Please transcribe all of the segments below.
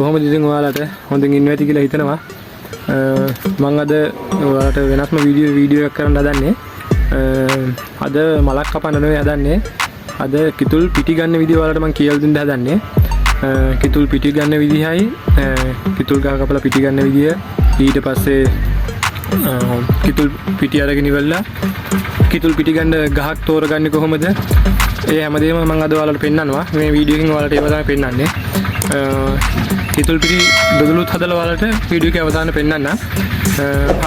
කොහොමද ඉතින් ඔයාලට හොඳින් ඉන්න ඇති කියලා හිතනවා. මම අද ඔයාලට වෙනස්ම වීඩියෝ එකක් කරන්න හදන්නේ. අද මලක් කපන්න නෙවෙයි හදන්නේ. අද කිතුල් පිටි ගන්න විදිය ඔයාලට මම කියලා දෙන්න හදන්නේ. කිතුල් පිටි ගන්න විදියයි කිතුල් ගහ කපලා පිටි ගන්න විදිය ඊට පස්සේ කිතුල් පිටි අරගෙන ඉවරලා කිතුල් පිටි ගන්න ගහක් තෝරගන්නේ කොහොමද? ඒ හැමදේම මම අද ඔයාලට පෙන්නනවා. මේ වීඩියෝ එකෙන් ඔයාලට ඒව තමයි පෙන්නන්නේ. කිතුල් පිටි දොඩලුත් හදලා ඔයාලට වීඩියෝ එකේ අවසානයේ පෙන්නන්න.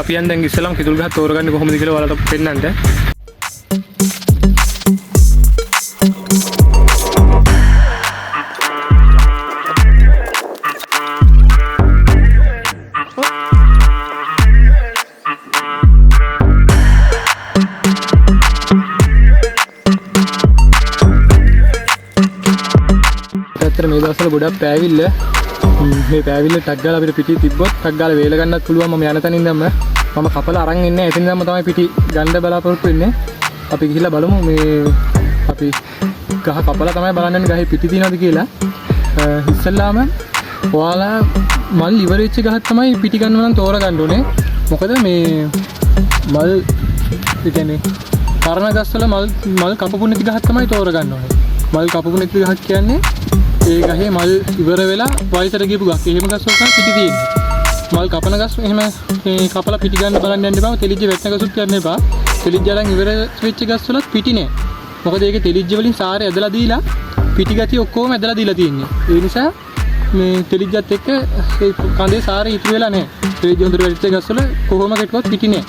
අපි යන් දැන් ඉස්සෙල්ලාම කිතුල් ගහ තෝරගන්නේ කොහොමද කියලා ඔයාලට පෙන්නන්න. මේ දවස්වල ගොඩක් පෑවිල්ල මේ පෑවිල්ල ටක් ගාලා අපිට පිටි තිබ්බොත් ටක් ගාලා වේල ගන්නත් පුළුවන්. මම යන තැනින් දැම්ම මම කපලා අරන් ඉන්නේ. එතනින් දැම්ම තමයි පිටි ගන්න බලාපොරොත්තු වෙන්නේ. අපි ගිහිල්ලා බලමු මේ අපි ගහ කපලා තමයි බලන්නේ ගහේ පිටි තියනවද කියලා. ඉස්සෙල්ලාම ඔයාලා මල් ඉවර වෙච්ච ගහක් තමයි පිටි ගන්නව නම් තෝරගන්න ඕනේ. මොකද මේ මල් කියන්නේ පරණ ගස්වල මල් කපපු නැති ගහක් තමයි තෝරගන්න ඕනේ. මල් කපපු නැති ගහක් කියන්නේ ඒ ගහේ මල් ඉවර වෙලා වයසට ගියපු ගහක්. එහෙම ගස් වල තමයි පිටි තියෙන්නේ. මල් කපන ගස් එහෙම මේ කපලා පිටි ගන්න බලන්න යන්න එපා. තෙලිජ්ජ වැටෙන ගසුත් යන්න එපා. තෙලිජ්ජ අරන් ඉවර වෙච්ච ගස් වලත් පිටි නෑ. මොකද ඒකේ තෙලිජ්ජ වලින් සාරය ඇදලා දීලා පිටි ගතිය ඔක්කොම ඇදලා දීලා තියෙන්නේ. ඒ නිසා මේ තෙලිජ්ජත් එක්ක ඒ කඳේ සාරය ඉතුරු වෙලා නෑ. තෙලිජ්ජ හොඳට වැටිච්ච ගස් වල කොහොම කෙටුවත් පිටි නෑ.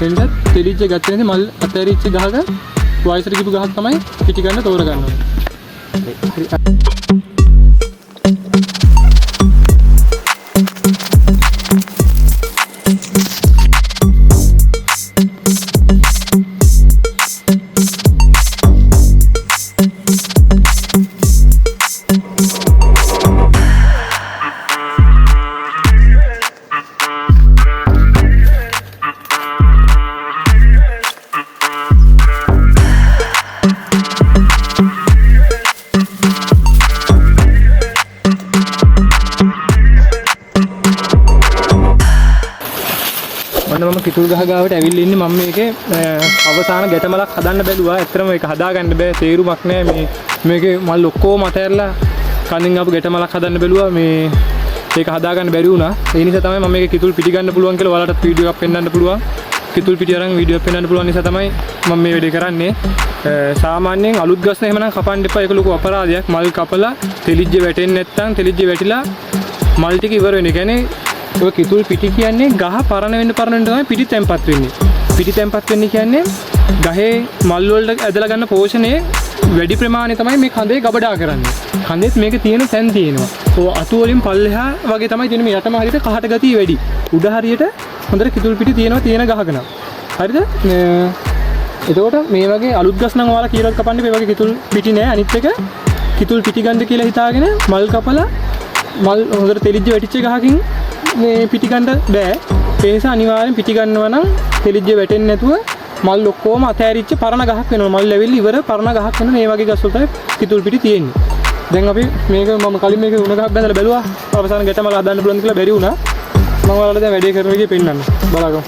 ඒ නිසා තෙලිජ්ජ ගත්තේ නැති මල් අතෑරිච්ච ගහක වයසට ගියපු ගහක් තමයි පිටි ගන්න තෝරගන්න ඕනේ. මම කිතුල් ගහ ගාවට ඇවිල්ලා ඉන්නේ. මම මේකේ අවසාන ගැටමලක් හදන්න බැලුවා. ඇත්තටම මේක හදාගන්න බෑ. තේරුමක් නෑ. මේකේ මල් ඔක්කොම අතහැරලා කඳින් ආපු ගැටමලක් හදන්න බැලුවා. මේක හදාගන්න බැරි වුණා. ඒ නිසා තමයි මම මේකේ කිතුල් පිටි ගන්න පුළුවන් කියලා ඔයාලට වීඩියෝ එකක් පෙන්නන්න පුළුවන්. කිතුල් පිටි අරන් වීඩියෝ එකක් පෙන්නන්න පුළුවන් නිසා තමයි මම මේ වැඩේ කරන්නේ. සාමාන්‍යයෙන් අලුත් ගස් නේ එහෙමනම් කපන්න එපා. ඒක ලොකු අපරාධයක්. මල් කපලා තෙලිජ්ජ වැටෙන්නේ නැත්නම් තෙලිජ්ජ වැටිලා මල් ටික ඉවර වෙන. ඒ කියන්නේ ඔය කිතුල් පිටි කියන්නේ ගහ පරණ වෙන්න තමයි පිටි තැම්පත් වෙන්නේ. පිටි තැම්පත් වෙන්නේ කියන්නේ ගහේ මල් වලට ඇදලා ගන්න පෝෂණය වැඩි ප්‍රමාණය තමයි මේ කඳේ ගබඩා කරන්නේ. කඳෙත් මේක තියෙන තැන් තියෙනවා. ඔය අතු වලින් පල්ලෙහා වගේ තමයි තියෙන මේ යටම හරියට කහට ගතිය වැඩි. උඩ හරියට හොඳට කිතුල් පිටි තියෙන ගහක නම්. හරිද? එතකොට මේ වගේ අලුත් ගස් නම් ඔයාලා කියලා කපන්නේ මේ වගේ කිතුල් පිටි නෑ. අනිත් එක කිතුල් පිටි ගන්න කියලා හිතාගෙන මල් කපලා මල් හොඳට තෙලිජ්ජ වැටිච්ච ගහකින් මේ පිටි ගන්න බෑ. ඒ නිසා අනිවාර්යෙන් පිටි ගන්නවා නම් තෙලිජ්ජ වැටෙන්නේ නැතුව මල් ඔක්කොම අතෑරිච්ච පරණ ගහක් වෙනවා. මල් ලැබෙන්න ඉවර පරණ ගහක් වෙන මේ වගේ ගස් වල තමයි කිතුල් පිටි තියෙන්නේ. දැන් අපි මේක මම කලින් මේක උණ ගහක් බඳලා බැලුවා. අවසාන ගැටමල හදන්න පුළුවන් කියලා බැරි වුණා. මම ඔයාලට දැන් වැඩේ කරන විදිහ පෙන්නන්න. බලගමු.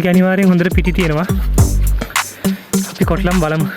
මේක අනිවාර්යෙන් හොඳට පිටි තියෙනවා. අපි කොටලම් බලමු.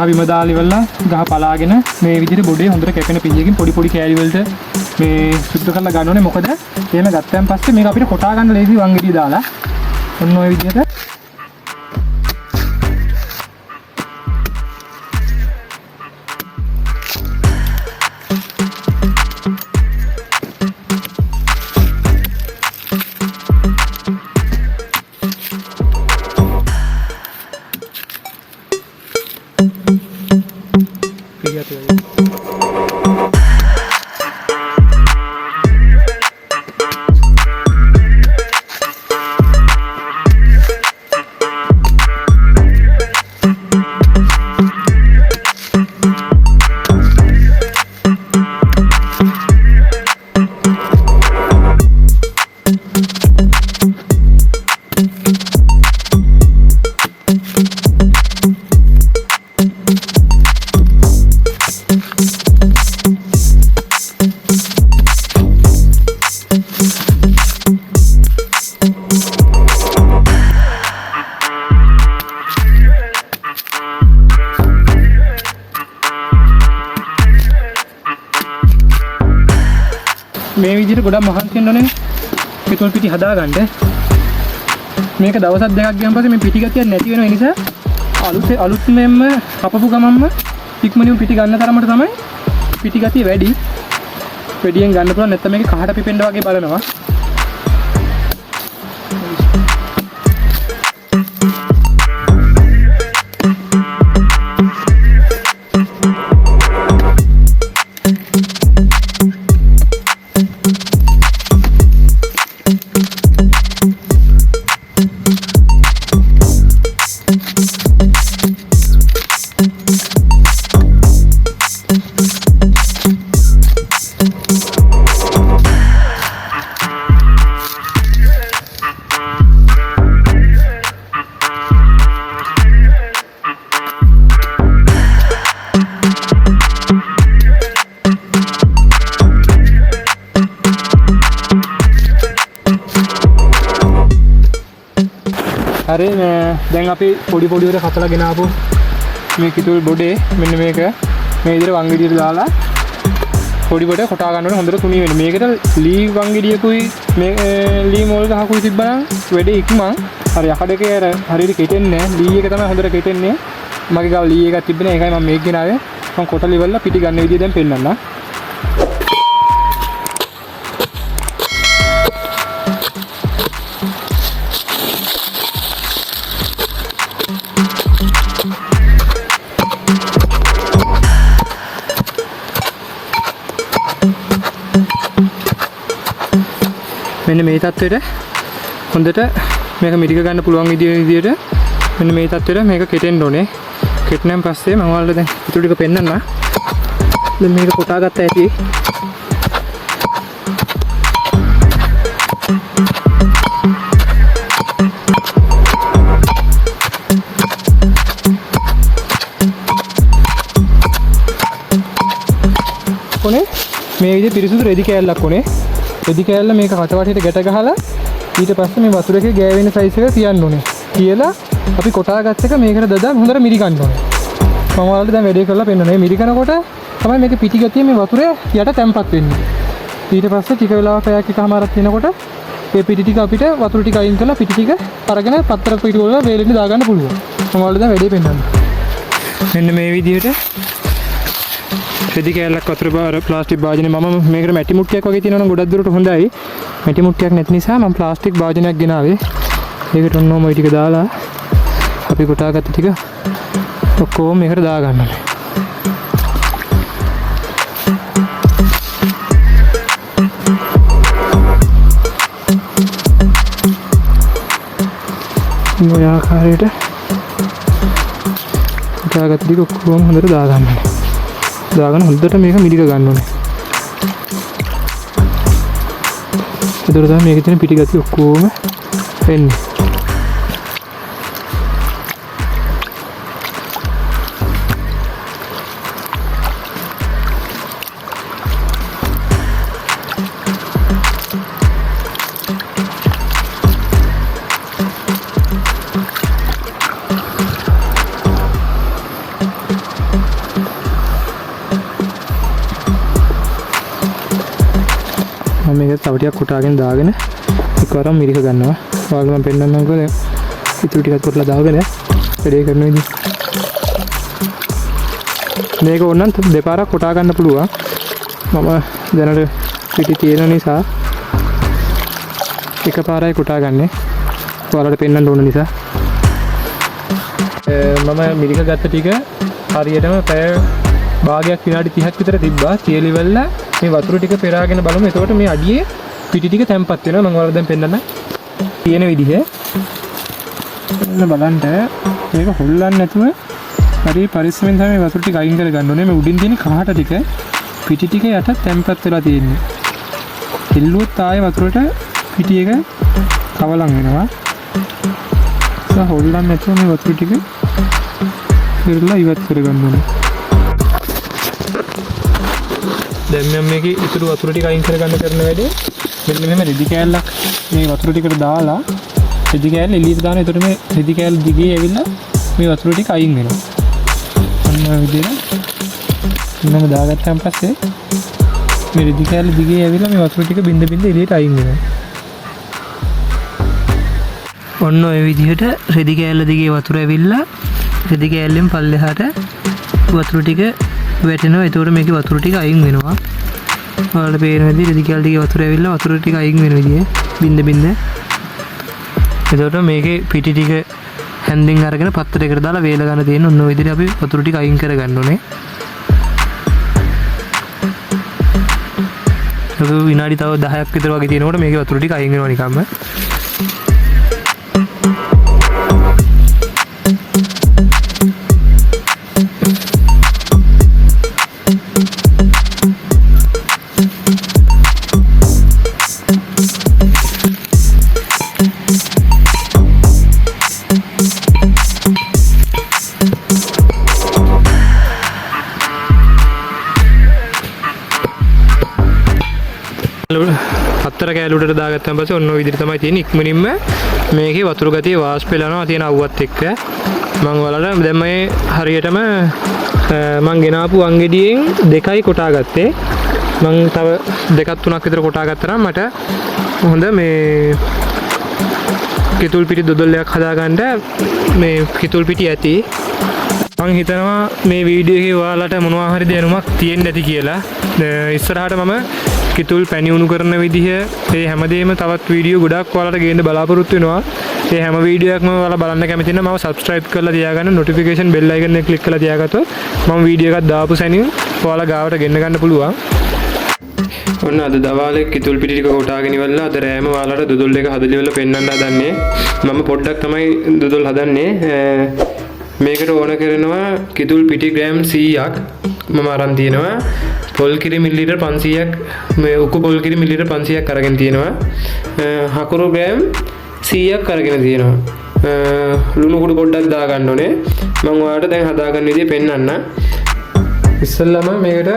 ගහ බිම දාලා ඉවරලා ගහ පලාගෙන මේ විදිහට බොඩේ හොඳට කැපෙන පිළියකින් පොඩි පොඩි කෑලි වලට මේ සුද්ධ කරලා ගන්න ඕනේ. මොකද එහෙම ගත්තන් පස්සේ මේක අපිට කොටා ගන්න ලේසි වංගෙඩිය දාලා. ඔන්න ඔය විදිහට මේ විදිහට ගොඩක් මහන්සි වෙන්න ඕනේ පිටුල් පිටි හදාගන්න. මේක දවස් දෙකක් ගියන් පස්සේ මේ පිටි ගතියක් නැති වෙන නිසා අලුත්ෙන්ම කපපු ගමන්ම ඉක්මනින් පිටි ගන්න තරමට තමයි පිටි ගතිය වැඩි. වැඩියෙන් ගන්න පුළුවන් නැත්නම් මේක කහට පිපෙන්න වගේ බලනවා. හරි දැන් අපි පොඩි පොඩිවට කපලා ගෙන ආපු මේ කිතුල් බොඩේ මෙන්න මේක මේ විදිහට වංගෙඩියට දාලා පොඩි පොඩ කොටා ගන්න ඕනේ හොඳට තුනී වෙන්න. මේකට ලී වංගෙඩියකුයි මේ ලී මෝල් ගහකුයි තිබ්බනම් වැඩේ ඉක්මන්. හරි යකඩකේ හරියට කෙටෙන්නේ නැහැ. ලී එක තමයි හොඳට කෙටෙන්නේ. මගේ ගාව ලී එකක් තිබ්බනේ ඒකයි මම මේක ගෙනාවේ. මම කොටලා ඉවරලා පිටි ගන්න විදිය දැන් පෙන්නන්නම්. මෙන්න මේ තත්ත්වෙට හොඳට මේක මිරික ගන්න පුළුවන් විදියට මෙන්න මේ තත්ත්වෙට මේක කෙටෙන්න ඕනේ. කෙටුණාන් පස්සේ මම ඔයාලට දැන් ඉතුරු ටික පෙන්නන්නම්. දැන් මේක කොටා ගත්ත ඇති. කොනේ මේ විදිහට පිරිසුදු රෙදි කෑල්ලක් කොනේ. රෙදි කෑල්ල මේක කටවටේට ගැට ගහලා ඊට පස්සේ මේ වතුර එකේ ගෑවෙන සයිස් එක තියන්න ඕනේ. කියලා අපි කොටාගත් එක මේකට දදා හොඳට මිරි ගන්න ඕනේ. මම ඔයාලට දැන් වැඩේ කරලා පෙන්නනවා. මේ මිරි කරනකොට තමයි මේක පිටි ගතිය මේ වතුරේ යට තැම්පත් වෙන්නේ. ඊට පස්සේ ටික වෙලාවක් පැයක් එකමාරක් වෙනකොට මේ පිටි ටික අපිට වතුර ටික අයින් කරලා පිටි ටික අරගෙන පත්තර පිටි වල වේලෙන් දාගන්න පුළුවන්. මම ඔයාලට දැන් වැඩේ පෙන්නනවා. මෙන්න මේ විදිහට රෙදි කෑල්ලක් වතුර ප්ලාස්ටික් භාජනේ මම මේකට මැටි මුට්ටියක් වගේ තියෙනවා නම් ගොඩක් දුරට හොඳයි. මැටි මුට්ටියක් නැති නිසා මම ප්ලාස්ටික් භාජනයක් ගෙනාවේ. ඒකට ඔන්නෝම ওই ටික දාලා අපි කොටාගත්ත ටික ඔක්කොම මේකට දාගන්න ඕනේ. මේ ආකාරයට කොටාගත්ත ටික ඔක්කොම හොඳට දාගන්න ඕනේ. දාගෙන හොඳට මේක මිරික ගන්න ඕනේ. ඒතර තමයි මේකේ තියෙන පිටි ගතිය ඔක්කොම එන්නේ. තව ටිකක් කොටාගෙන දාගෙන එකවරම මිරික ගන්නවා. ඔයාලට මම පෙන්නන්නම්කෝ දැන් ඉතුරු ටිකක් කොටලා දාගෙන වැඩේ කරන විදිහ. මේක ඕනනම් දෙපාරක් කොටා ගන්න පුළුවන්. මම දැනට පිටි තියෙන නිසා එකපාරයි කොටා ගන්නෙ. ඔයාලට පෙන්නන්න ඕන නිසා. මම මිරික ගත්ත ටික හරියටම පැය භාගයක් විනාඩි 30ක් විතර තිබ්බා. තියලිවලා මේ වතුර ටික පෙරාගෙන බලමු. එතකොට මේ අඩියේ පිටි ටික තැම්පත් වෙනවා. මම ඔයාලට දැන් පෙන්නන්න තියෙන විදිහ. බලන්න මේක හොල්ලන්නේ නැතුව හරි පරිස්සමෙන් තමයි මේ වතුර ටික අයින් කරගන්න ඕනේ. මේ උඩින් තියෙන කහට ටික පිටි ටික යට තැම්පත් වෙලා තියෙන්නේ. එල්ලුවොත් ආයේ වතුරට පිටි එක කවලම් වෙනවා. ඒක හොල්ලන්නේ නැතුව මේ වතුර ටික පෙරලා ඉවත් කරගන්න ඕනේ. දැන් මම මේකේ ඉතුරු වතුර ටික අයින් කරගන්න කරන වැඩේ මෙන්න මෙහෙම රෙදි කෑල්ලක් මේ වතුර ටිකට දාලා රෙදි කෑල්ල එළියට දාන. එතකොට මේ රෙදි කෑල්ල දිගේ ඇවිල්ලා මේ වතුර ටික අයින් වෙනවා. අන්න ඔය විදිහට මම දාගත්තාන් පස්සේ මේ රෙදි කෑල්ල දිගේ ඇවිල්ලා මේ වතුර ටික බින්ද බින්ද එළියට අයින් වෙනවා. ඔන්න ඔය විදිහට රෙදි කෑල්ල දිගේ වතුර ඇවිල්ලා රෙදි කෑල්ලෙන් පල්ලෙහාට වතුර ටික වැටෙනවා. එතකොට මේකේ වතුර ටික අයින් වෙනවා. ඔයාලට පේන විදිහට රෙදි කෑල්ල දිගේ වතුර ඇවිල්ලා වතුර ටික අයින් වෙන විදිහ බින්ද බින්ද. එතකොට මේකේ පිටි ටික හැන්දින් අරගෙන පත්තරයකට දාලා වේල ගන්න තියෙන. ඔන්න ඔය විදිහට අපි වතුර ටික අයින් කරගන්න ඕනේ. ඒක විනාඩි තව 10ක් විතර වගේ තියෙනකොට මේකේ වතුර ටික අයින් වෙනවා නිකම්ම. පත්තර කෑල්ලුවට දාගත්තන් පස්සේ ඔන්න ඔය විදිහට තමයි තියෙන්නේ. ඉක්මනින්ම මේකේ වතුර ගතිය වාෂ්ප වෙලා තියෙන අවුවත් එක්ක මම ඔයාලට දැන් මේ හරියටම මම ගෙනාපු අංගෙඩියෙන් දෙකයි කොටා ගත්තේ. මම තව දෙකක් තුනක් විතර කොටා ගත්තා නම් මට හොඳ මේ කිතුල් පිටි දොඩොල්ලයක් හදාගන්න මේ කිතුල් පිටි ඇති. මම හිතනවා මේ වීඩියෝ එකේ ඔයාලට මොනවා හරි දැනුමක් තියෙන්න ඇති කියලා. ඉස්සරහට මම කිතුල් පැණි උණු කරන විදිහ ඒ හැමදේම තවත් වීඩියෝ ගොඩක් ඔයාලට ගේන්න බලාපොරොත්තු වෙනවා. ඒ හැම වීඩියෝ එකක්ම ඔයාලා බලන්න කැමති නම් මම subscribe කරලා තියාගන්න, notification bell icon එක click කරලා තියාගත්තොත් මම වීඩියෝ එකක් දාපු සැනින් ඔයාලා ගාවට ගෙන්න ගන්න පුළුවන්. ඔන්න අද දවාලේ කිතුල් පිටි ටික කොටාගෙන ඉවරලා අද රෑම ඔයාලට දොඩොල් එක හදලා ඉවරලා පෙන්නන්න හදන්නේ. මම පොඩ්ඩක් තමයි දොඩොල් හදන්නේ. මේකට ඕන කරනවා කිතුල් පිටි ග්‍රෑම් 100ක් මම අරන් තියෙනවා. පොල් කිරි මිලිලීටර් 500ක් මේ උකු පොල් කිරි මිලිලීටර් 500ක් අරගෙන තියෙනවා. හකුරු ග්‍රෑම් 100ක් අරගෙන තියෙනවා. ලුණු කුඩු පොඩ්ඩක් දා ගන්න ඕනේ. මම ඔයාලට දැන් හදාගන්න විදිය පෙන්නන්න. ඉස්සෙල්ලාම මේකට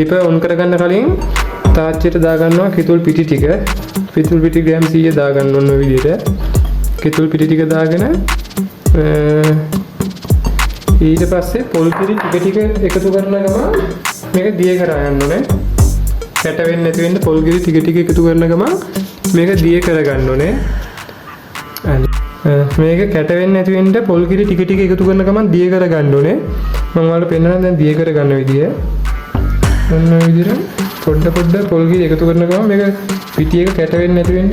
ලිප ඔන් කරගන්න කලින් තාච්චියට දා ගන්නවා කිතුල් පිටි ටික. කිතුල් පිටි ග්‍රෑම් 100 දා ගන්න ඕන ඔය විදියට. කිතුල් පිටි ටික දාගෙන ඊට පස්සේ පොල් කිරි ටික ටික එකතු කරන ගමන් මේක දිය කරා යන්න ඕනේ. කැට වෙන්නේ නැති වෙන්න පොල් කිරි ටික ටික එකතු කරන ගමන් මේක දිය කර ගන්න ඕනේ. මේක කැට වෙන්නේ නැති වෙන්න පොල් කිරි ටික ටික එකතු කරන ගමන් දිය කර ගන්න ඕනේ. මම ඔයාලට පෙන්නනවා දැන් දිය කර ගන්න විදිය. ඔන්න ඔය විදිහට පොඩ පොඩ පොල් කිරි එකතු කරන ගමන් මේක පිටි එක කැට වෙන්නේ නැති වෙන්න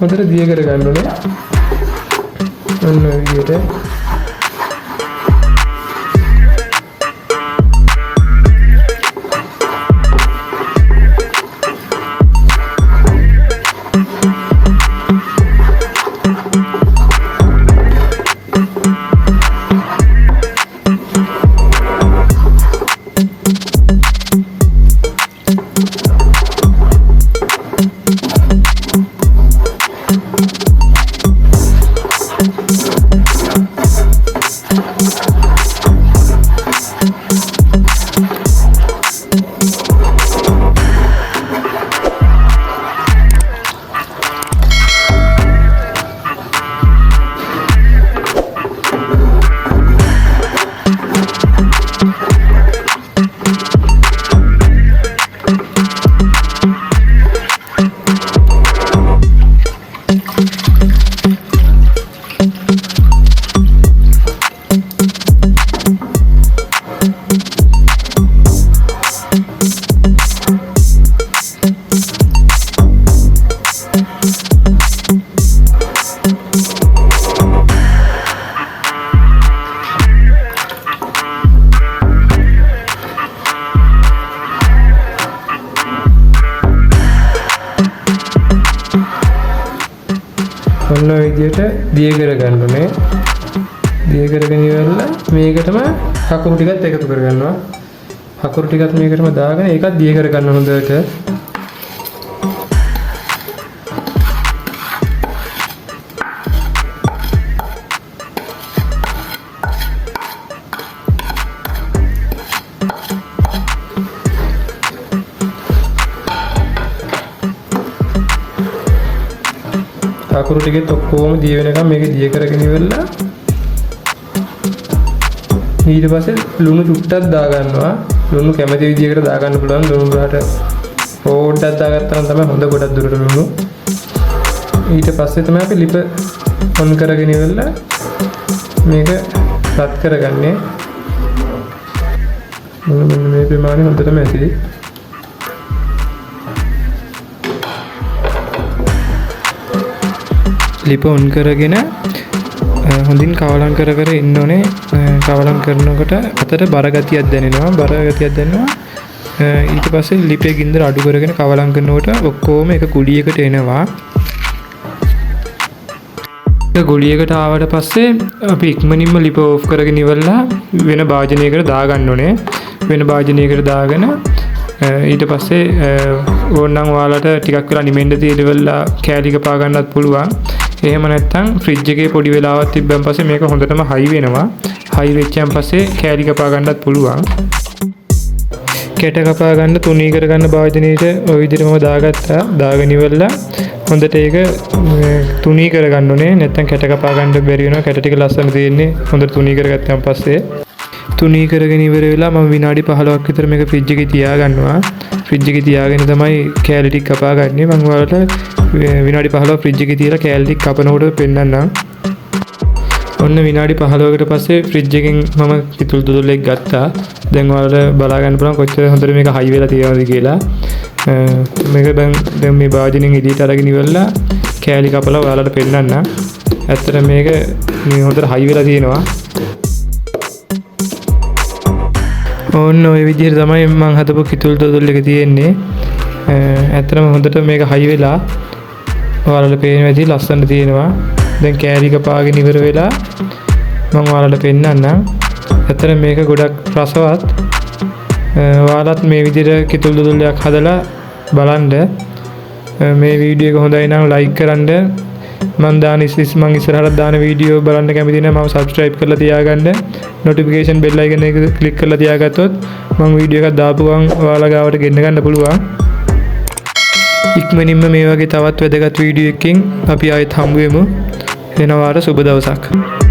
හොඳට දිය කර ගන්න ඕනේ. ඔන්න ඔය විදිහට ඔන්න ඔය විදිහට දිය කරගන්න ඕනේ. දිය කරගෙන ඉවරලා මේකටම හකුරු ටිකත් එකතු කරගන්නවා. හකුරු ටිකත් මේකටම දාගෙන ඒකත් දිය කරගන්න හොඳට. හකුරු ටිකත් ඔක්කොම දිය වෙනකම් මේක දිය කරගෙන ඉවරලා ඊට පස්සේ ලුණු චුට්ටක් දාගන්නවා. ලුණු කැමති විදිහකට දාගන්න පුළුවන්. ලුණු වලට පොඩ්ඩක් දාගත්තා නම් තමයි හොඳ ගොඩක් දුරට ලුණු. ඊට පස්සේ තමයි අපි ලිප ඔන් කරගෙන ඉවරලා මේක රත් කරගන්නේ. මෙන්න මේ ප්‍රමාණය හොඳටම ඇති. ලිප ඔන් කරගෙන හොඳින් කවලම් කර කර ඉන්න ඕනේ. කවලම් කරනකොට අතට බර ගතියක් දැනෙනවා. ඊට පස්සේ ලිපේ ගින්දර අඩු කරගෙන කවලම් කරනකොට ඔක්කොම එක කුලියකට එනවා. ගුලියකට ආවට පස්සේ අපි ඉක්මනින්ම ලිප ඕෆ් කරගෙන ඉවරලා වෙන භාජනයකට දාගන්න ඕනේ. වෙන භාජනයකට දාගෙන ඊට පස්සේ ඕනනම් ඔයාලට ටිකක් වෙලා නිමෙන්න තියලා කෑලි කපා ගන්නත් පුළුවන්. එහෙම නැත්නම් ෆ්‍රිජ් එකේ පොඩි වෙලාවක් තිබ්බන් පස්සේ මේක හොඳටම හයි වෙනවා. හයි වෙච්චන් පස්සේ කෑලි කපා ගන්නත් පුළුවන්. කැට කපා ගන්න තුනී කර ගන්න භාජනයේට ওই විදිහටම දාගත්තා. දාගෙන ඉවරලා හොඳට ඒක තුනී කර ගන්න ඕනේ. නැත්නම් කැට කපා ගන්න බැරි වෙනවා. කැට ටික ලස්සන තියෙන්නේ හොඳට තුනී කරගත්තාන් පස්සේ. තුනී කරගෙන ඉවර වෙලා මම විනාඩි 15ක් විතර මේක ෆ්‍රිජ් එකේ තියාගන්නවා. ෆ්‍රිජ් එකේ තියාගෙන තමයි කෑලි ටික කපා ගන්නෙ. මම ඔයාලට විනාඩි 15ක් ෆ්‍රිජ් එකේ තියලා කෑලි ටික කපනකොට පෙන්නන්නම්. ඔන්න විනාඩි 15කට පස්සේ ෆ්‍රිජ් එකෙන් මම කිතුල් දුදුල්ලෙක් ගත්තා. දැන් ඔයාලට බලා ගන්න පුළුවන් කොච්චර හොඳට මේක හයි වෙලා තියෙනවද කියලා. මේක දැන් මේ භාජනෙන් එළියට අරගෙන ඉවරලා කෑලි කපලා ඔයාලට පෙන්නන්න. ඇත්තට මේක මේ හොඳට හයි වෙලා තියෙනවා. ඔන්න ඔය විදිහට තමයි මම හදපු කිතුල් දොදොල් එක තියෙන්නේ. ඇත්තටම හොඳට මේක හයි වෙලා ඔයාලට පේන විදිහ ලස්සනට තියෙනවා. දැන් කෑලි කපාගෙන ඉවර වෙලා මම ඔයාලට පෙන්නන්නම්. ඇත්තට මේක ගොඩක් රසවත්. ඔයාලත් මේ විදිහට කිතුල් දොදොල්ලයක් හදලා බලන්න. මේ වීඩියෝ එක හොඳයි නම් ලයික් කරන්න. මම ඉස්සරහට දාන වීඩියෝ බලන්න කැමති නම් මම subscribe කරලා තියාගන්න. notification bell icon එක click කරලා තියාගත්තොත් මම වීඩියෝ එකක් දාපු ගමන් ඔයාලා ගාවට ගෙන්න ගන්න පුළුවන්. ඉක්මනින්ම මේ වගේ තවත් වැදගත් වීඩියෝ එකකින් අපි ආයෙත් හම්බ වෙමු. එනවාට සුබ දවසක්.